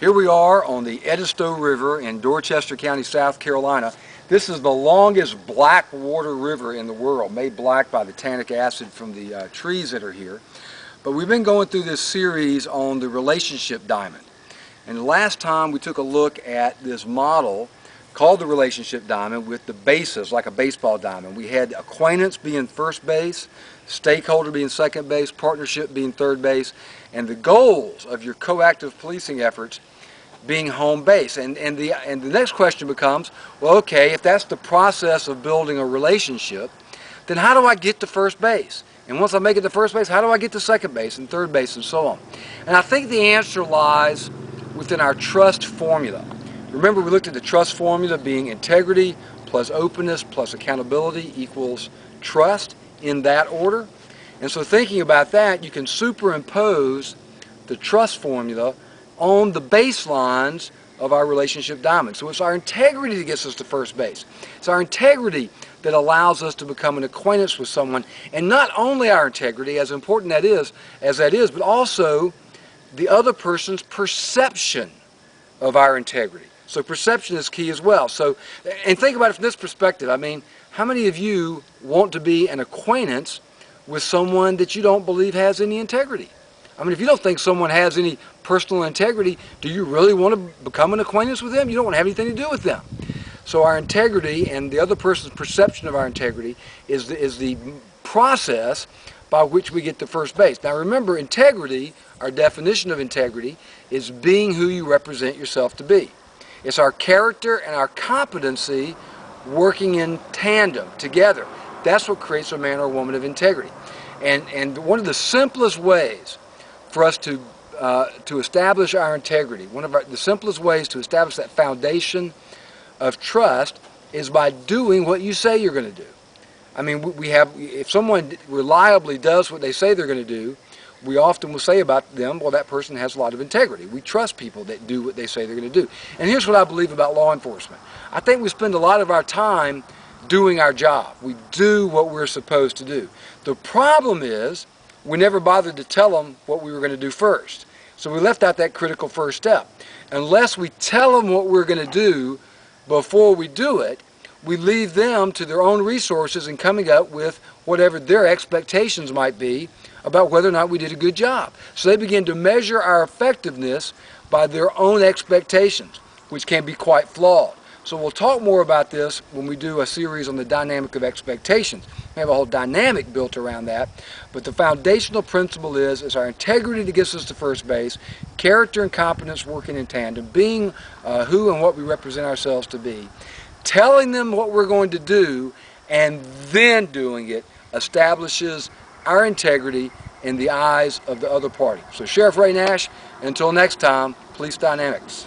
Here we are on the Edisto River in Dorchester County, South Carolina. This is the longest black water river in the world, made black by the tannic acid from the trees that are here. But we've been going through this series on the relationship diamond. And last time we took a look at this model called the relationship diamond with the bases, like a baseball diamond. We had acquaintance being first base, stakeholder being second base, partnership being third base, and the goals of your coactive policing efforts being home base. And the next question becomes, well, okay, if that's the process of building a relationship, then how do I get to first base? And once I make it to first base, how do I get to second base and third base and so on? And I think the answer lies within our trust formula. Remember, we looked at the trust formula being integrity plus openness plus accountability equals trust, in that order. And so thinking about that, you can superimpose the trust formula on the baselines of our relationship diamond. So it's our integrity that gets us to first base. It's our integrity that allows us to become an acquaintance with someone, and not only our integrity, as important that is, but also the other person's perception of our integrity. So perception is key as well. So, and think about it from this perspective. I mean, how many of you want to be an acquaintance with someone that you don't believe has any integrity? I mean, if you don't think someone has any personal integrity, do you really want to become an acquaintance with them? You don't want to have anything to do with them. So our integrity and the other person's perception of our integrity is the process by which we get to first base. Now remember, integrity, our definition of integrity, is being who you represent yourself to be. It's our character and our competency working in tandem, together. That's what creates a man or woman of integrity. And one of the simplest ways for us to establish our integrity, the simplest ways to establish that foundation of trust is by doing what you say you're going to do. I mean, if someone reliably does what they say they're going to do, we often will say about them, well, that person has a lot of integrity. We trust people that do what they say they're going to do. And here's what I believe about law enforcement. I think we spend a lot of our time doing our job. We do what we're supposed to do. The problem is we never bothered to tell them what we were going to do first. So we left out that critical first step. Unless we tell them what we're going to do before we do it, we leave them to their own resources and coming up with whatever their expectations might be about whether or not we did a good job. So they begin to measure our effectiveness by their own expectations, which can be quite flawed. So we'll talk more about this when we do a series on the dynamic of expectations. We have a whole dynamic built around that, but the foundational principle is our integrity that gets us to first base, character and competence working in tandem, being who and what we represent ourselves to be, telling them what we're going to do, and then doing it establishes our integrity in the eyes of the other party. So Sheriff Ray Nash, until next time, Police Dynamics.